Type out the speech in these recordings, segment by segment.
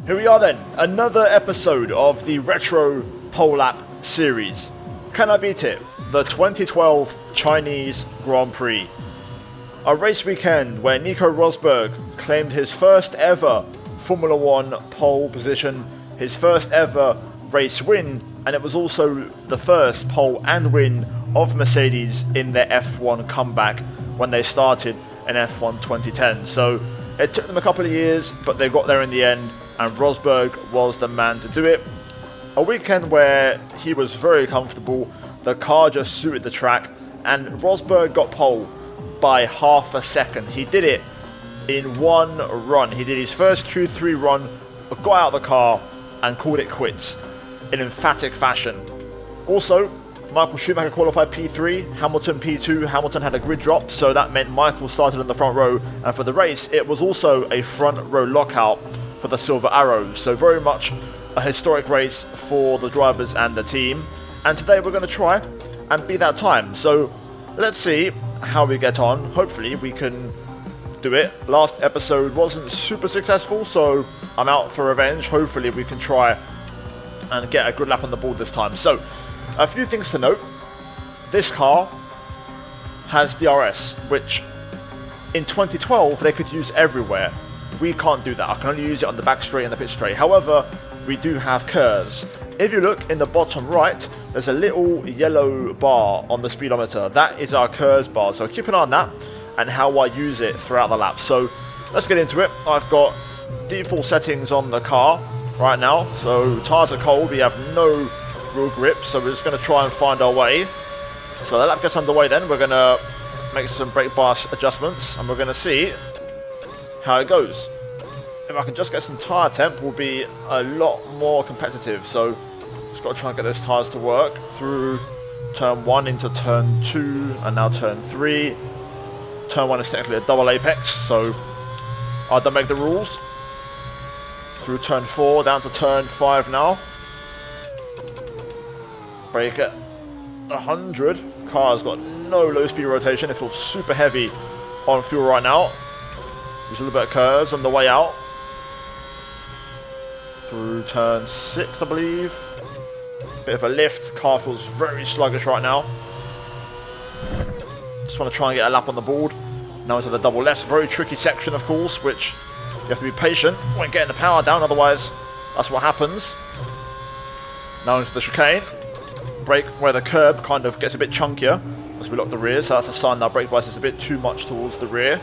Here we are then, another episode of the Retro Pole Lap series. Can I beat it? The 2012 Chinese Grand Prix. A race weekend where Nico Rosberg claimed his first ever Formula 1 pole position, his first ever race win, and it was also the first pole and win of Mercedes in their F1 comeback when they started in F1 2010. So it took them a couple of years, but they got there in the end, and Rosberg was the man to do it. A weekend where he was very comfortable, the car just suited the track, and Rosberg got pole by half a second. He did it in one run. He did his first Q3 run, got out of the car, and called it quits in emphatic fashion. Also, Michael Schumacher qualified P3, Hamilton P2. Hamilton had a grid drop, so that meant Michael started in the front row, and for the race it was also a front row lockout for the Silver Arrows. So very much a historic race for the drivers and the team, and today we're going to try and beat that time. So let's see how we get on. Hopefully we can do it. Last episode wasn't super successful, so I'm out for revenge. Hopefully we can try and get a good lap on the board this time. So a few things to note. This car has DRS, which in 2012 they could use everywhere. We can't do that. I can only use it on the back straight and the pit straight. However, we do have KERS. If you look in the bottom right, there's a little yellow bar on the speedometer. That is our KERS bar. So keep an eye on that and how I use it throughout the lap. So let's get into it. I've got default settings on the car right now. So tyres are cold. We have no real grip, so we're just going to try and find our way. So the lap gets underway then. We're going to make some brake bias adjustments and we're going to see how it goes. If I can just get some tyre temp, we'll be a lot more competitive. So just got to try and get those tyres to work through turn 1 into turn 2 and now turn 3. Turn 1 is technically a double apex, so I don't make the rules. Through turn 4 down to turn 5 now. Brake at 100. Car's got no low speed rotation. It feels super heavy on fuel right now. There's a little bit of KERS on the way out. Through turn 6, I believe. Bit of a lift. Car feels very sluggish right now. Just want to try and get a lap on the board. Now into the double left. Very tricky section, of course, which you have to be patient when getting the power down. Otherwise, that's what happens. Now into the chicane. Brake where the curb kind of gets a bit chunkier as we lock the rear, so that's a sign that brake bias is a bit too much towards the rear.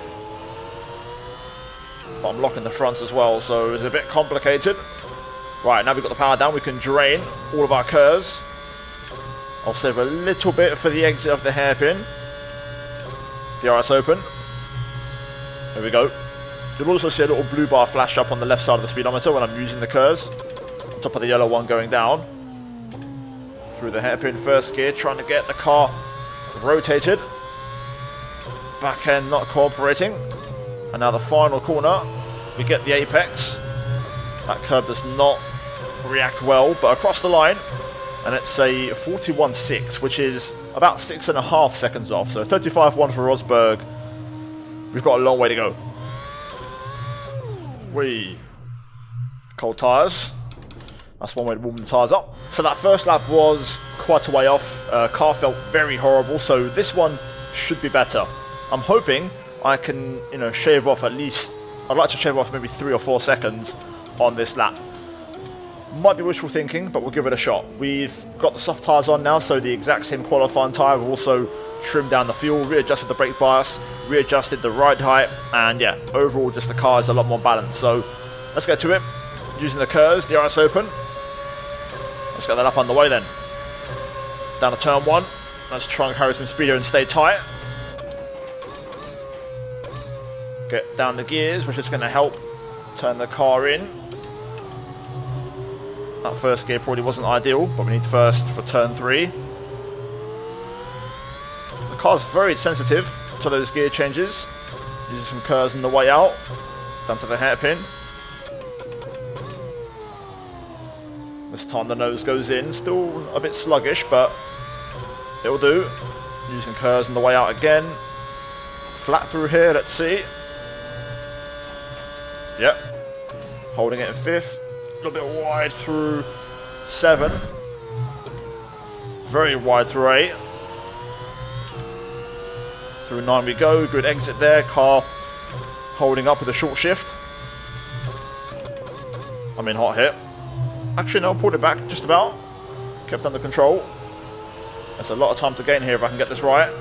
But I'm locking the fronts as well, so it's a bit complicated. Right, now we've got the power down, we can drain all of our KERS. I'll save a little bit for the exit of the hairpin. DRS open. There we go. You'll also see a little blue bar flash up on the left side of the speedometer when I'm using the KERS. On top of the yellow one going down. Through the hairpin first gear, trying to get the car rotated. Back end not cooperating. And now the final corner, we get the apex. That curb does not react well, but across the line, and it's a 41.6, which is about 6.5 seconds off. So 35.1 for Rosberg. We've got a long way to go. Cold tyres. That's one way to warm the tyres up. So that first lap was quite a way off. Car felt very horrible, so this one should be better. I'm hoping I can, shave off at least. I'd like to shave off maybe 3 or 4 seconds on this lap. Might be wishful thinking, but we'll give it a shot. We've got the soft tyres on now, so the exact same qualifying tyre. We've also trimmed down the fuel, readjusted the brake bias, readjusted the ride height, and yeah, overall just the car is a lot more balanced. So let's get to it. Using the KERS, DRS open. Let's get that up underway then. Down to turn 1. Let's try and carry some speed here and stay tight. Get down the gears, which is going to help turn the car in. That first gear probably wasn't ideal, but we need first for turn 3. The car's very sensitive to those gear changes. Using some KERS on the way out. Down to the hairpin. This time the nose goes in, still a bit sluggish, but it'll do. Using KERS on the way out again. Flat through here, let's see. Yep. Holding it in 5th. A little bit wide through 7. Very wide through 8. Through 9 we go. Good exit there. Car holding up with a short shift. I'm in hot hit. Actually, no, pulled it back just about. Kept under control. There's a lot of time to gain here if I can get this right. A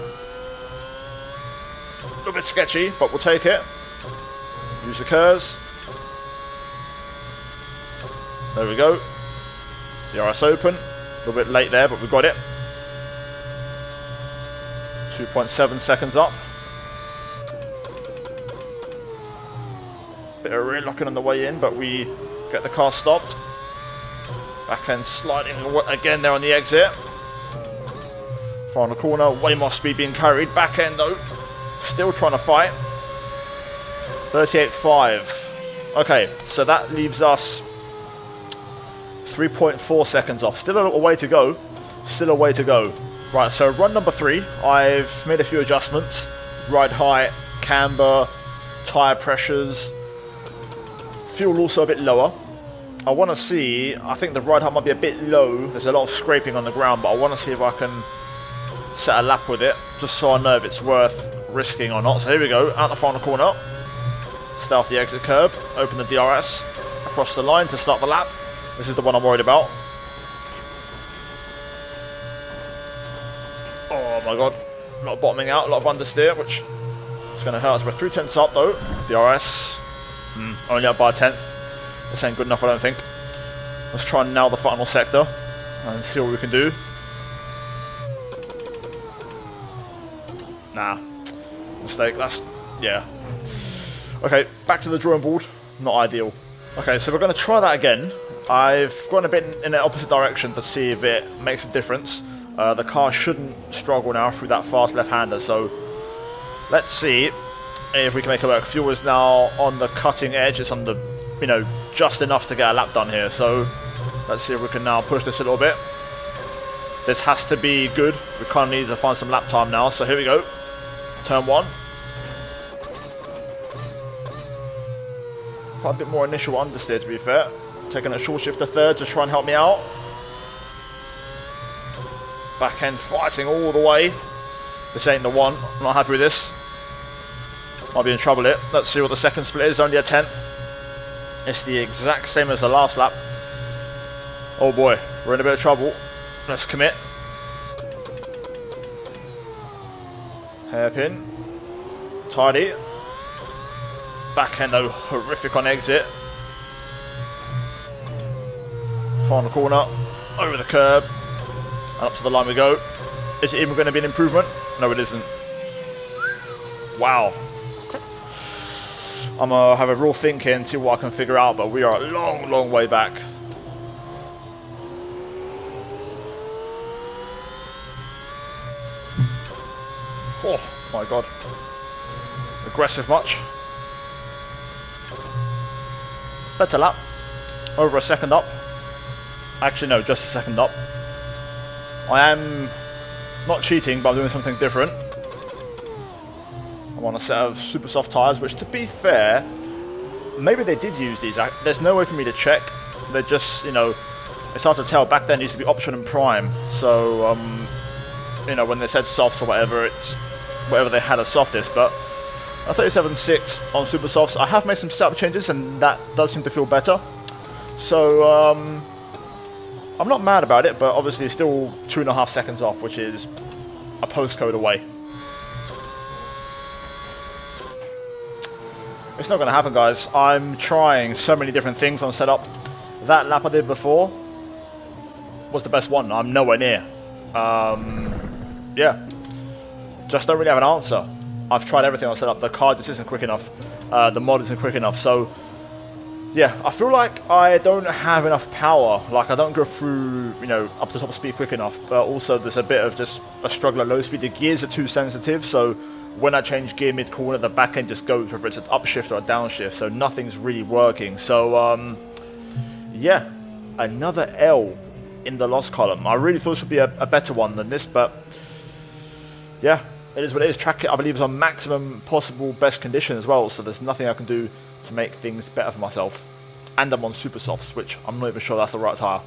little bit sketchy, but we'll take it. Use the curves. There we go. DRS open. A little bit late there, but we got it. 2.7 seconds up. Bit of rear locking on the way in, but we get the car stopped. Back end sliding again there on the exit. Final corner, way more speed being carried. Back end though, still trying to fight. 38.5. Okay, so that leaves us 3.4 seconds off. Still a little way to go. Still a way to go. Right, so run number 3. I've made a few adjustments. Ride height, camber, tyre pressures. Fuel also a bit lower. I want to see, I think the ride height might be a bit low. There's a lot of scraping on the ground, but I want to see if I can set a lap with it, just so I know if it's worth risking or not. So here we go, out the final corner. Stay off the exit curb, open the DRS, across the line to start the lap. This is the one I'm worried about. Oh my god, a lot of bottoming out, a lot of understeer, which is going to hurt us. We're 3/10 up though. DRS, only up by a 1/10. This ain't good enough, I don't think. Let's try and nail the final sector and see what we can do. Nah, mistake, yeah. Okay, back to the drawing board, not ideal. Okay, so we're going to try that again. I've gone a bit in the opposite direction to see if it makes a difference. The car shouldn't struggle now through that fast left-hander, so let's see if we can make it work. Fuel is now on the cutting edge, it's on the, just enough to get a lap done here, so let's see if we can now push this a little bit. This has to be good. We kind of need to find some lap time now, so here we go. Turn 1. Quite a bit more initial understeer, to be fair. Taking a short shift to 3rd to try and help me out. Back end fighting all the way. This ain't the one. I'm not happy with this. Might be in trouble here. Let's see what the second split is. Only a 10th. It's the exact same as the last lap. Oh boy, we're in a bit of trouble. Let's commit. Hairpin. Tidy. Back end though, horrific on exit. Final corner. Over the curb. And up to the line we go. Is it even going to be an improvement? No, it isn't. Wow. I'm going to have a real think here and see what I can figure out, but we are a long, long way back. Oh my god. Aggressive much. Better lap. Over a second up. Actually no, just a second up. I am not cheating, but I'm doing something different. I'm on a set of super soft tyres, which to be fair, maybe they did use these. There's no way for me to check. They're just, it's hard to tell. Back then it used to be option and prime. So, when they said softs or whatever, it's whatever they had as softest. But a 37.6 on super softs. I have made some setup changes and that does seem to feel better. So, I'm not mad about it, but obviously it's still 2.5 seconds off, which is a postcode away. It's not going to happen, guys. I'm trying so many different things on setup. That lap I did before was the best one. I'm nowhere near. Yeah. Just don't really have an answer. I've tried everything on setup. The car just isn't quick enough. The mod isn't quick enough. So, yeah, I feel like I don't have enough power. Like, I don't go through, up to top speed quick enough. But also, there's a bit of just a struggle at low speed. The gears are too sensitive, so when I change gear mid-corner, the back end just goes, whether it's an upshift or a downshift, so nothing's really working. So, yeah, another L in the loss column. I really thought this would be a better one than this, but yeah, it is what it is. Track it, I believe, is on maximum possible best condition as well, so there's nothing I can do to make things better for myself. and I'm on super softs, which I'm not even sure that's the right tyre.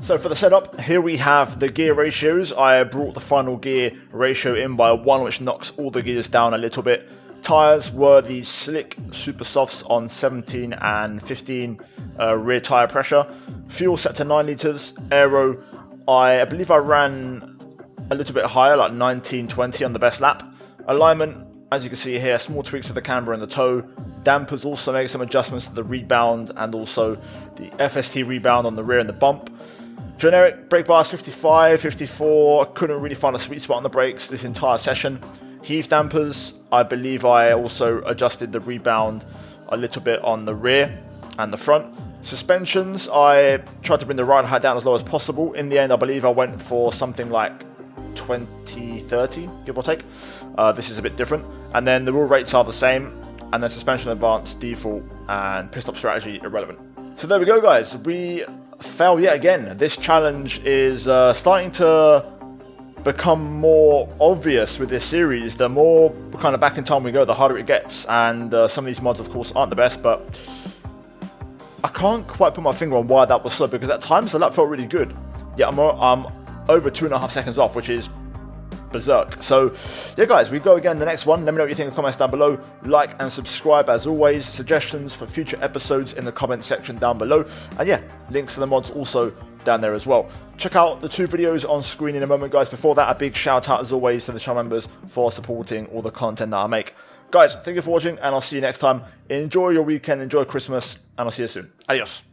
So for the setup, here we have the gear ratios. I brought the final gear ratio in by 1, which knocks all the gears down a little bit. Tyres were the slick super softs on 17 and 15 rear tyre pressure. Fuel set to 9 litres. Aero, I believe I ran a little bit higher, like 19-20 on the best lap. Alignment, as you can see here, small tweaks to the camber and the toe. Dampers also make some adjustments to the rebound and also the FST rebound on the rear and the bump. Generic brake bars 55, 54, I couldn't really find a sweet spot on the brakes this entire session. Heave dampers, I believe I also adjusted the rebound a little bit on the rear and the front. Suspensions, I tried to bring the ride height down as low as possible. In the end, I believe I went for something like 20-30, give or take. This is a bit different. And then the wheel rates are the same. And then suspension advanced, default, and pit stop strategy irrelevant. So there we go, guys. We failed yet again. This challenge is starting to become more obvious with this series, the more kind of back in time we go, the harder it gets. And some of these mods, of course, aren't the best, but I can't quite put my finger on why that was slow, because at times the lap felt really good. Yeah, I'm over 2.5 seconds off, which is berserk. So yeah, guys, we go again in the next one. Let me know what you think in the comments down below. Like and subscribe as always. Suggestions for future episodes in the comment section down below. And yeah, links to the mods also down there as well. Check out the 2 videos on screen in a moment, guys. Before that, a big shout out as always to the channel members for supporting all the content that I make. Guys, thank you for watching, and I'll see you next time. Enjoy your weekend, enjoy Christmas, and I'll see you soon. Adios.